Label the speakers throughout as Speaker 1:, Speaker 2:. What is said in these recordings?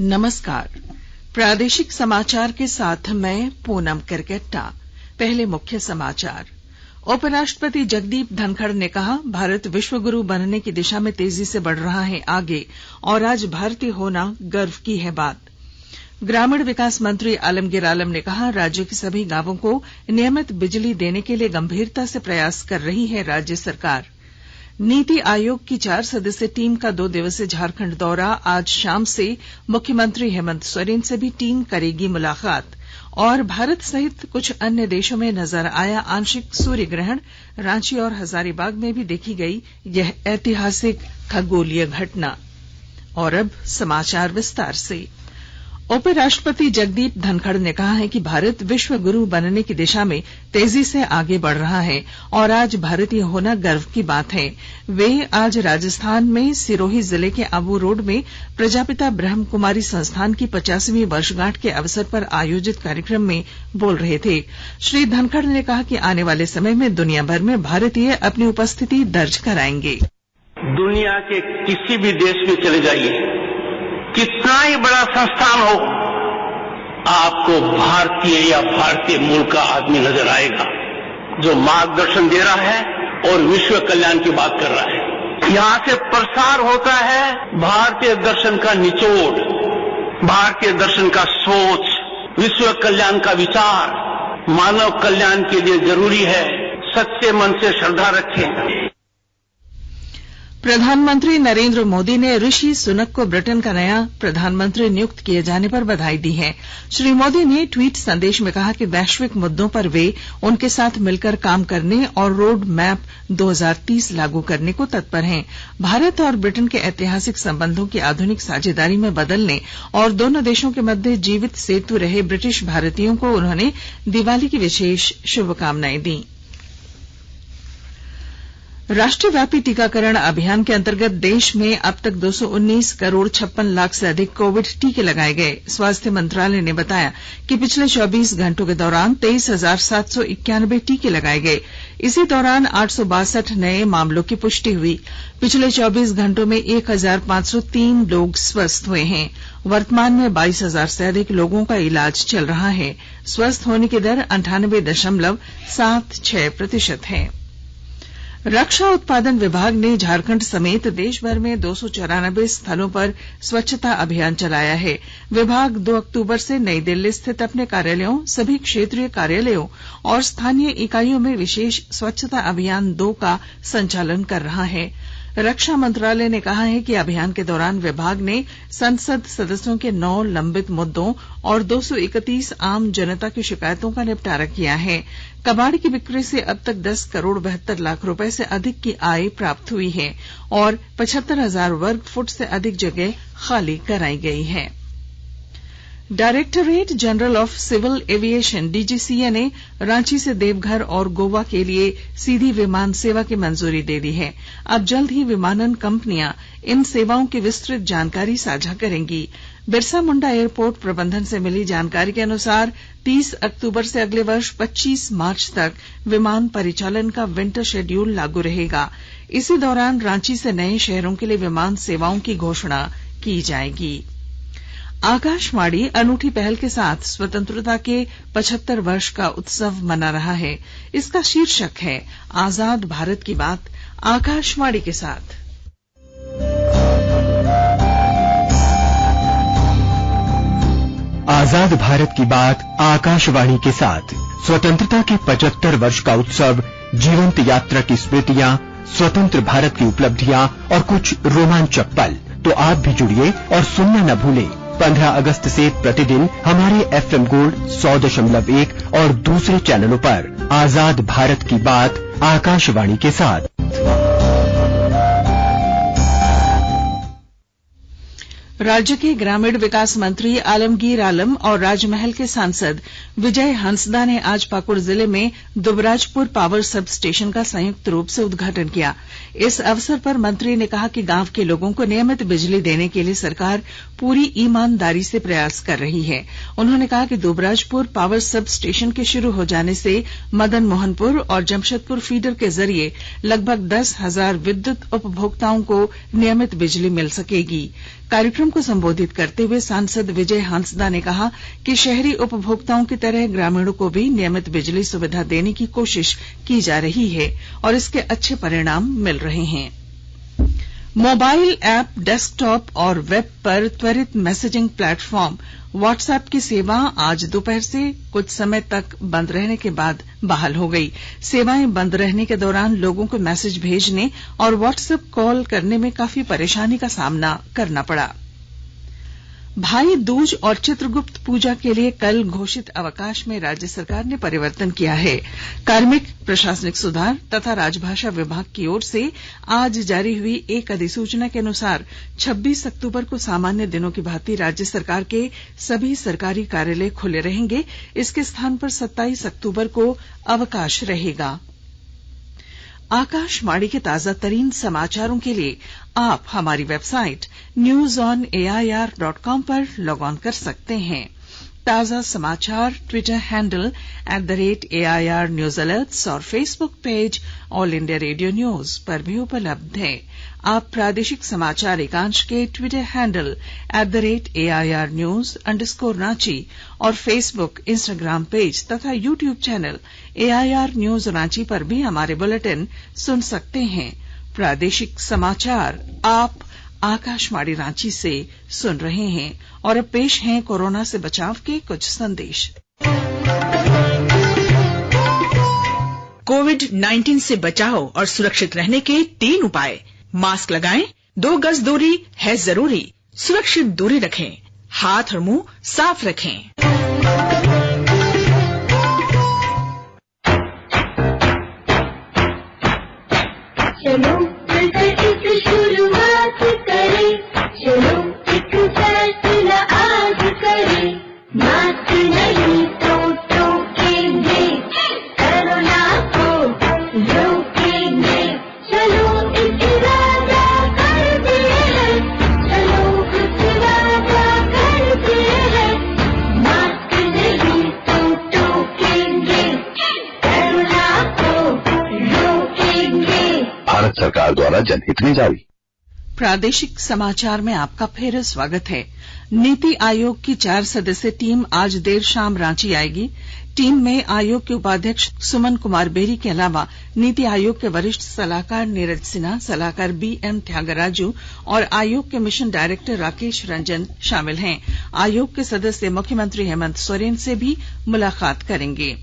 Speaker 1: नमस्कार। प्रादेशिक समाचार के साथ मैं पूनम करकेट्टा। पहले मुख्य समाचार। उपराष्ट्रपति जगदीप धनखड़ ने कहा, भारत विश्व गुरु बनने की दिशा में तेजी से बढ़ रहा है आगे और आज भारतीय होना गर्व की है बात। ग्रामीण विकास मंत्री आलमगीर आलम ने कहा, राज्य के सभी गांवों को नियमित बिजली देने के लिए गंभीरता से प्रयास कर रही है राज्य सरकार। नीति आयोग की 4 सदस्यीय टीम का 2 दिवसीय झारखंड दौरा। आज शाम से मुख्यमंत्री हेमंत सोरेन से भी टीम करेगी मुलाकात। और भारत सहित कुछ अन्य देशों में नजर आया आंशिक सूर्य ग्रहण। रांची और हजारीबाग में भी देखी गई यह ऐतिहासिक खगोलीय घटना। और अब समाचार विस्तार से। उपराष्ट्रपति जगदीप धनखड़ ने कहा है कि भारत विश्व गुरु बनने की दिशा में तेजी से आगे बढ़ रहा है और आज भारतीय होना गर्व की बात है। वे आज राजस्थान में सिरोही जिले के आबू रोड में प्रजापिता ब्रह्म कुमारी संस्थान की 50वीं वर्षगांठ के अवसर पर आयोजित कार्यक्रम में बोल रहे थे। श्री धनखड़ ने कहा कि आने वाले समय में दुनिया भर में भारतीय अपनी उपस्थिति दर्ज कराएंगे।
Speaker 2: दुनिया के किसी भी देश में चले जाइए, कितना ही बड़ा संस्थान हो, आपको भारतीय या भारतीय मूल का आदमी नजर आएगा जो मार्गदर्शन दे रहा है और विश्व कल्याण की बात कर रहा है। यहां से प्रसार होता है भारतीय दर्शन का निचोड़, भारतीय दर्शन का सोच, विश्व कल्याण का विचार। मानव कल्याण के लिए जरूरी है सच्चे मन से श्रद्धा रखें।
Speaker 1: प्रधानमंत्री नरेंद्र मोदी ने ऋषि सुनक को ब्रिटेन का नया प्रधानमंत्री नियुक्त किए जाने पर बधाई दी है। श्री मोदी ने ट्वीट संदेश में कहा कि वैश्विक मुद्दों पर वे उनके साथ मिलकर काम करने और रोड मैप 2030 लागू करने को तत्पर हैं। भारत और ब्रिटेन के ऐतिहासिक संबंधों की आधुनिक साझेदारी में बदलने और दोनों देशों के मध्य जीवित सेतु रहे ब्रिटिश भारतीयों को उन्होंने दिवाली की विशेष शुभकामनाएं दी। राष्ट्रव्यापी टीकाकरण अभियान के अंतर्गत देश में अब तक 219 करोड़ 56 लाख से अधिक कोविड टीके लगाए गए। स्वास्थ्य मंत्रालय ने बताया कि पिछले 24 घंटों के दौरान 23,791 टीके लगाए गए। इसी दौरान 862 नए मामलों की पुष्टि हुई। पिछले 24 घंटों में 1,503 लोग स्वस्थ हुए हैं। वर्तमान में 22,000 से अधिक लोगों का इलाज चल रहा है। स्वस्थ होने की दर 98.76% है। रक्षा उत्पादन विभाग ने झारखंड समेत देश भर में 294 स्थलों पर स्वच्छता अभियान चलाया है। विभाग 2 अक्टूबर से नई दिल्ली स्थित अपने कार्यालयों, सभी क्षेत्रीय कार्यालयों और स्थानीय इकाइयों में विशेष स्वच्छता अभियान 2 का संचालन कर रहा है। रक्षा मंत्रालय ने कहा है कि अभियान के दौरान विभाग ने संसद सदस्यों के 9 लंबित मुद्दों और 231 आम जनता की शिकायतों का निपटारा किया है। कबाड़ की बिक्री से अब तक 10 करोड़ 72 लाख रुपए से अधिक की आय प्राप्त हुई है और 75,000 वर्ग फुट से अधिक जगह खाली कराई गई है। Directorate general of civil aviation DGCA ने रांची से देवघर और गोवा के लिए सीधी विमान सेवा की मंजूरी दे दी है। अब जल्द ही विमानन कंपनियां इन सेवाओं की विस्तृत जानकारी साझा करेंगी। बिरसा मुंडा एयरपोर्ट प्रबंधन से मिली जानकारी के अनुसार 30 अक्टूबर से अगले वर्ष 25 मार्च तक विमान परिचालन का विंटर शेड्यूल लागू रहेगा। इसी दौरान रांची से नए शहरों के लिए विमान सेवाओं की घोषणा की जाएगी। आकाशवाणी अनूठी पहल के साथ स्वतंत्रता के 75 वर्ष का उत्सव मना रहा है। इसका शीर्षक है आजाद भारत की बात, आकाशवाणी के साथ।
Speaker 3: आजाद भारत की बात आकाशवाणी के साथ। स्वतंत्रता के 75 वर्ष का उत्सव, जीवंत यात्रा की स्मृतियां, स्वतंत्र भारत की उपलब्धियां और कुछ रोमांचक पल। तो आप भी जुड़िए और सुनना न भूलें। 15 अगस्त से प्रतिदिन हमारे FM गोल्ड 100.1 और दूसरे चैनलों पर आजाद भारत की बात आकाशवाणी के साथ।
Speaker 1: राज्य के ग्रामीण विकास मंत्री आलमगीर आलम और राजमहल के सांसद विजय हंसदा ने आज पाकुड़ जिले में दुबराजपुर पावर सब स्टेशन का संयुक्त रूप से उद्घाटन किया। इस अवसर पर मंत्री ने कहा कि गांव के लोगों को नियमित बिजली देने के लिए सरकार पूरी ईमानदारी से प्रयास कर रही है। उन्होंने कहा कि दुबराजपुर पावर सब स्टेशन के शुरू हो जाने से मदन मोहनपुर और जमशेदपुर फीडर के जरिए लगभग 10,000 विद्युत उपभोक्ताओं को नियमित बिजली मिल सकेगी। कार्यक्रम को संबोधित करते हुए सांसद विजय हांसदा ने कहा कि शहरी उपभोक्ताओं की तरह ग्रामीणों को भी नियमित बिजली सुविधा देने की कोशिश की जा रही है और इसके अच्छे परिणाम मिल रहे हैं। मोबाइल ऐप, डेस्कटॉप और वेब पर त्वरित मैसेजिंग प्लेटफॉर्म व्हाट्सएप की सेवा आज दोपहर से कुछ समय तक बंद रहने के बाद बहाल हो गई। सेवाएं बंद रहने के दौरान लोगों को मैसेज भेजने और व्हाट्सएप कॉल करने में काफी परेशानी का सामना करना पड़ा। भाई दूज और चित्रगुप्त पूजा के लिए कल घोषित अवकाश में राज्य सरकार ने परिवर्तन किया है। कार्मिक, प्रशासनिक सुधार तथा राजभाषा विभाग की ओर से आज जारी हुई एक अधिसूचना के अनुसार 26 अक्टूबर को सामान्य दिनों की भांति राज्य सरकार के सभी सरकारी कार्यालय खुले रहेंगे। इसके स्थान पर 27 अक्टूबर को अवकाश रहेगा। आकाशवाणी के ताजा तरीन समाचारों के लिए आप हमारी वेबसाइट newsonair.com पर लॉग ऑन कर सकते हैं। ताजा समाचार Twitter handle @AIR News Alerts और Facebook page all India radio news पर भी उपलब्ध है। आप प्रादेशिक समाचार एकांश के ट्विटर हैंडल @AIR News_Ranchi और फेसबुक, इंस्टाग्राम पेज तथा YouTube channel AIR News Ranchi पर भी हमारे बुलेटिन सुन सकते हैं। प्रादेशिक समाचार आप आकाशवाणी रांची से सुन रहे हैं और अब पेश हैं कोरोना से बचाव के कुछ संदेश।
Speaker 4: कोविड-19 से बचाव और सुरक्षित रहने के 3 उपाय। मास्क लगाएं, 2 गज दूरी है जरूरी, सुरक्षित दूरी रखें, हाथ और मुंह साफ रखें।
Speaker 5: चलो मिलकर एक शुरुआत करें, चलो एक फैसला आज करें, मास्क नहीं तो टोकेंगे, कोरोना को रोकेंगे, चलो एक इरादा करते हैं, चलो कुछ वादा करते हैं, मास्क नहीं तो टोकेंगे, कोरोना को रोकेंगे।
Speaker 6: भारत सरकार द्वारा जनहित में जारी।
Speaker 1: प्रादेशिक समाचार में आपका फिर स्वागत है। नीति आयोग की 4 सदस्यीय टीम आज देर शाम रांची आएगी। टीम में आयोग के उपाध्यक्ष सुमन कुमार बेरी के अलावा नीति आयोग के वरिष्ठ सलाहकार नीरज सिन्हा, सलाहकार BM त्यागराजू और आयोग के मिशन डायरेक्टर राकेश रंजन शामिल हैं। आयोग के सदस्य मुख्यमंत्री हेमंत सोरेन से भी मुलाकात करेंगे।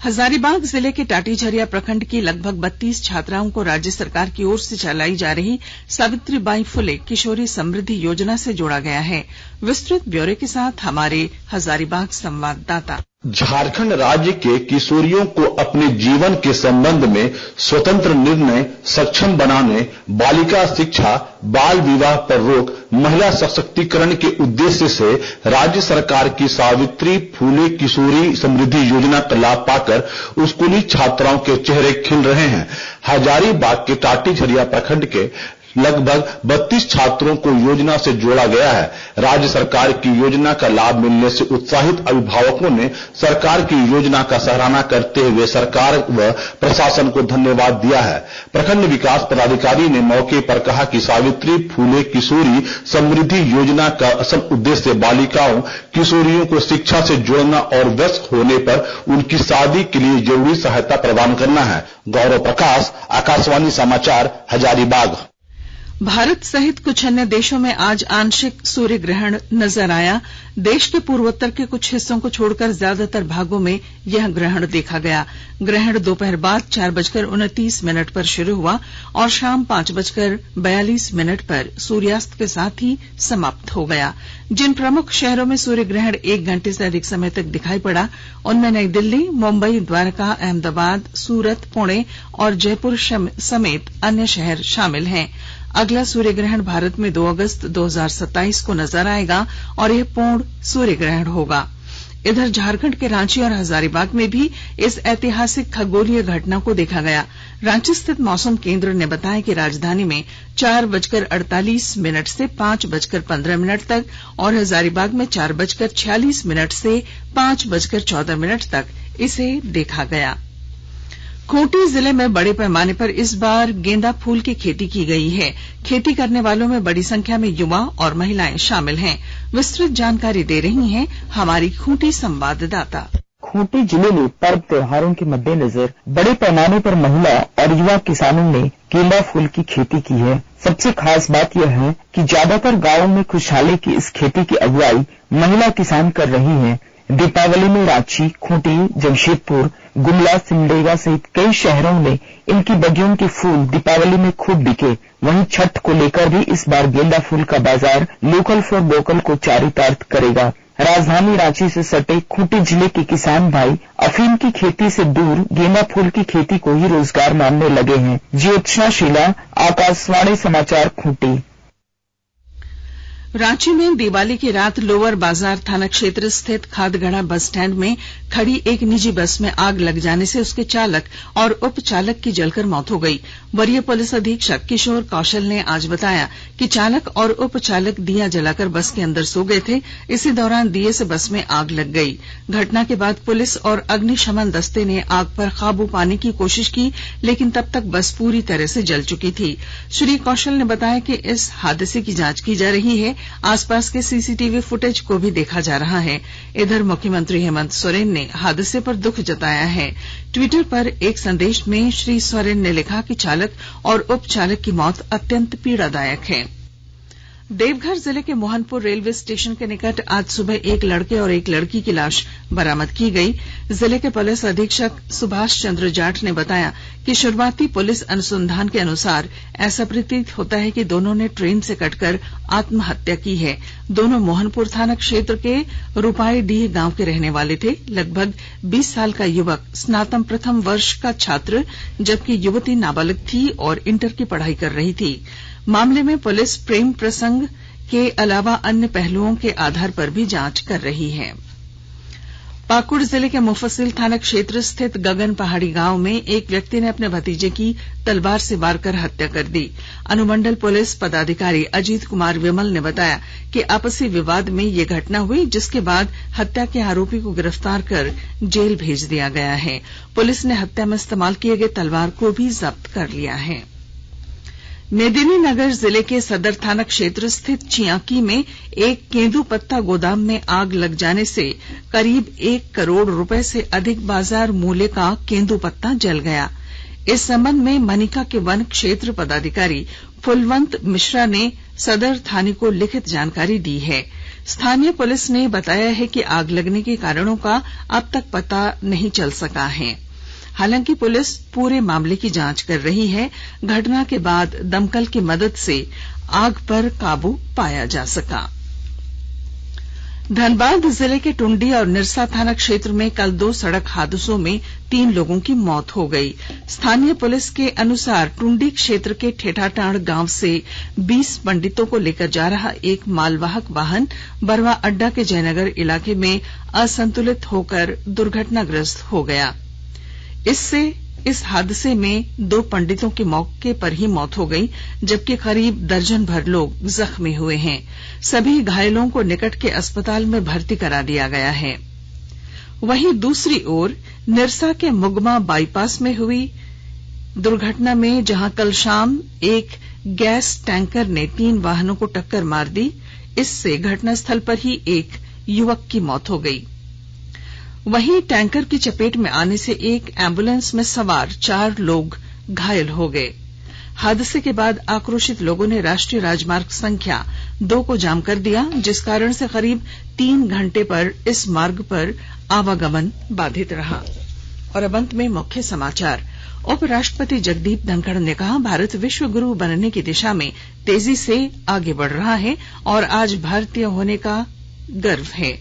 Speaker 1: हजारीबाग जिले के टाटीझरिया प्रखंड की लगभग 32 छात्राओं को राज्य सरकार की ओर से चलाई जा रही सावित्रीबाई फुले किशोरी समृद्धि योजना से जोड़ा गया है। विस्तृत ब्यौरे के साथ हमारे हजारीबाग संवाददाता।
Speaker 6: झारखंड राज्य के किशोरियों को अपने जीवन के संबंध में स्वतंत्र निर्णय सक्षम बनाने, बालिका शिक्षा, बाल विवाह पर रोक, महिला सशक्तिकरण के उद्देश्य से राज्य सरकार की सावित्री फूले किशोरी समृद्धि योजना का लाभ पाकर स्कूली छात्राओं के चेहरे खिल रहे हैं। हजारीबाग के टाटीझरिया प्रखंड के लगभग 32 छात्रों को योजना से जोड़ा गया है। राज्य सरकार की योजना का लाभ मिलने से उत्साहित अभिभावकों ने सरकार की योजना का सराहना करते हुए सरकार व प्रशासन को धन्यवाद दिया है। प्रखंड विकास पदाधिकारी ने मौके पर कहा कि सावित्री फूले किशोरी समृद्धि योजना का असल उद्देश्य बालिकाओं, किशोरियों को शिक्षा से जोड़ना और वयस्क होने पर उनकी शादी के लिए जरूरी सहायता प्रदान करना है। गौरव प्रकाश, आकाशवाणी समाचार, हजारीबाग।
Speaker 1: भारत सहित कुछ अन्य देशों में आज आंशिक सूर्य ग्रहण नजर आया। देश के पूर्वोत्तर के कुछ हिस्सों को छोड़कर ज्यादातर भागों में यह ग्रहण देखा गया। ग्रहण दोपहर बाद 4:29 पर शुरू हुआ और शाम 5:42 पर सूर्यास्त के साथ ही समाप्त हो गया। जिन प्रमुख शहरों में सूर्य ग्रहण 1 घंटे से अधिक समय तक दिखाई पड़ा उनमें नई दिल्ली, मुंबई, द्वारका, अहमदाबाद, सूरत, पुणे और जयपुर समेत अन्य शहर शामिल हैं। अगला सूर्य ग्रहण भारत में 2 अगस्त 2027 को नजर आएगा और यह पूर्ण सूर्य ग्रहण होगा। इधर झारखंड के रांची और हजारीबाग में भी इस ऐतिहासिक खगोलीय घटना को देखा गया। रांची स्थित मौसम केंद्र ने बताया कि राजधानी में 4:48 से 5:15 तक और हजारीबाग में 4:46 से 5:14 तक इसे देखा गया। खूंटी जिले में बड़े पैमाने पर इस बार गेंदा फूल की खेती की गई है। खेती करने वालों में बड़ी संख्या में युवा और महिलाएं शामिल हैं। विस्तृत जानकारी दे रही हैं हमारी खूंटी संवाददाता।
Speaker 7: खूंटी जिले में पर्व त्योहारों के मद्देनजर बड़े पैमाने पर महिला और युवा किसानों ने गेंदा फूल की खेती की है। सबसे खास बात यह है कि ज्यादातर गांवों में खुशहाली की इस खेती की अगुवाई महिला किसान कर रही हैं। दीपावली में रांची, खूंटी, जमशेदपुर, गुमला, सिमडेगा सहित कई शहरों में इनकी बगियों के फूल दीपावली में खूब बिके। वहीं छठ को लेकर भी इस बार गेंदा फूल का बाजार लोकल फॉर वोकल को चारितार्थ करेगा। राजधानी रांची से सटे खूंटी जिले के किसान भाई अफीम की खेती से दूर गेंदा फूल की खेती को ही रोजगार मानने लगे हैं। ज्योत्सना शीला, आकाशवाणी समाचार, खूंटी।
Speaker 1: रांची में दिवाली की रात लोअर बाजार थाना क्षेत्र स्थित खादगढ़ा बस स्टैंड में खड़ी एक निजी बस में आग लग जाने से उसके चालक और उपचालक की जलकर मौत हो गई। वरीय पुलिस अधीक्षक किशोर कौशल ने आज बताया कि चालक और उपचालक दिया जलाकर बस के अंदर सो गए थे। इसी दौरान दिए से बस में आग लग गई। घटना के बाद पुलिस और अग्निशमन दस्ते ने आग पर काबू पाने की कोशिश की, लेकिन तब तक बस पूरी तरह से जल चुकी थी। श्री कौशल ने बताया कि इस हादसे की जांच की जा रही है। आसपास के सीसीटीवी फुटेज को भी देखा जा रहा है। इधर मुख्यमंत्री हेमंत सोरेन ने हादसे पर दुख जताया है। ट्विटर पर एक संदेश में श्री सोरेन ने लिखा कि चालक और उपचालक की मौत अत्यंत पीड़ादायक है। देवघर जिले के मोहनपुर रेलवे स्टेशन के निकट आज सुबह एक लड़के और एक लड़की की लाश बरामद की गई। जिले के पुलिस अधीक्षक सुभाष चंद्र जाट ने बताया कि शुरुआती पुलिस अनुसंधान के अनुसार ऐसा प्रतीत होता है कि दोनों ने ट्रेन से कटकर आत्महत्या की है। दोनों मोहनपुर थाना क्षेत्र के रूपाईडीह गांव के रहने वाले थे। लगभग 20 साल का युवक स्नातक प्रथम वर्ष का छात्र, जबकि युवती नाबालिग थी और इंटर की पढ़ाई कर रही थी। मामले में पुलिस प्रेम प्रसंग के अलावा अन्य पहलुओं के आधार पर भी जांच कर रही है। पाकुड़ जिले के मुफस्सिल थाना क्षेत्र स्थित गगन पहाड़ी गांव में एक व्यक्ति ने अपने भतीजे की तलवार से वार कर हत्या कर दी। अनुमंडल पुलिस पदाधिकारी अजीत कुमार विमल ने बताया कि आपसी विवाद में ये घटना हुई, जिसके बाद हत्या के आरोपी को गिरफ्तार कर जेल भेज दिया गया है। पुलिस ने हत्या में इस्तेमाल किए गए तलवार को भी जब्त कर लिया है। मेदिनीनगर जिले के सदर थाना क्षेत्र स्थित चियांकी में एक केंदू पत्ता गोदाम में आग लग जाने से करीब 1 करोड़ रुपए से अधिक बाजार मूल्य का केंदू पत्ता जल गया। इस संबंध में मनिका के वन क्षेत्र पदाधिकारी फुलवंत मिश्रा ने सदर थाने को लिखित जानकारी दी है। स्थानीय पुलिस ने बताया है कि आग लगने के कारणों का अब तक पता नहीं चल सका है। हालांकि पुलिस पूरे मामले की जांच कर रही है। घटना के बाद दमकल की मदद से आग पर काबू पाया जा सका। धनबाद जिले के टुंडी और निरसा थाना क्षेत्र में कल 2 सड़क हादसों में 3 लोगों की मौत हो गई। स्थानीय पुलिस के अनुसार टुंडी क्षेत्र के ठेठाटांड़ गांव से 20 पंडितों को लेकर जा रहा एक मालवाहक वाहन बरवा अड्डा के जयनगर इलाके में असंतुलित होकर दुर्घटनाग्रस्त हो गया। इस हादसे में 2 पंडितों की मौके पर ही मौत हो गई, जबकि करीब दर्जन भर लोग जख्मी हुए हैं। सभी घायलों को निकट के अस्पताल में भर्ती करा दिया गया है। वहीं दूसरी ओर निरसा के मुगमा बाईपास में हुई दुर्घटना में जहां कल शाम एक गैस टैंकर ने 3 वाहनों को टक्कर मार दी, इससे घटनास्थल पर ही एक युवक की मौत हो गई। वहीं टैंकर की चपेट में आने से एक एम्बुलेंस में सवार 4 लोग घायल हो गए। हादसे के बाद आक्रोशित लोगों ने राष्ट्रीय राजमार्ग संख्या 2 को जाम कर दिया, जिस कारण से करीब 3 घंटे पर इस मार्ग पर आवागमन बाधित रहा। और अब अंत में मुख्य समाचार। उपराष्ट्रपति जगदीप धनखड़ ने कहा, भारत विश्व गुरु बनने की दिशा में तेजी से आगे बढ़ रहा है और आज भारतीय होने का गर्व है।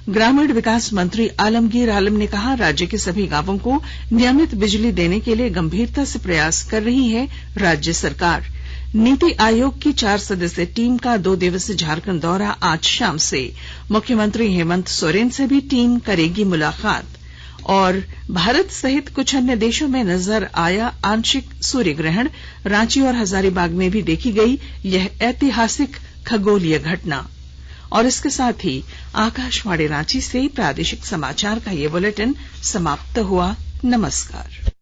Speaker 1: ग्रामीण विकास मंत्री आलमगीर आलम ने कहा, राज्य के सभी गांवों को नियमित बिजली देने के लिए गंभीरता से प्रयास कर रही है राज्य सरकार। नीति आयोग की 4 सदस्यीय टीम का 2 दिवसीय झारखंड दौरा आज शाम से। मुख्यमंत्री हेमंत सोरेन से भी टीम करेगी मुलाकात। और भारत सहित कुछ अन्य देशों में नजर आया आंशिक सूर्य ग्रहण, रांची और हजारीबाग में भी देखी गई यह ऐतिहासिक खगोलीय घटना। और इसके साथ ही आकाशवाणी रांची से प्रादेशिक समाचार का ये बुलेटिन समाप्त हुआ। नमस्कार।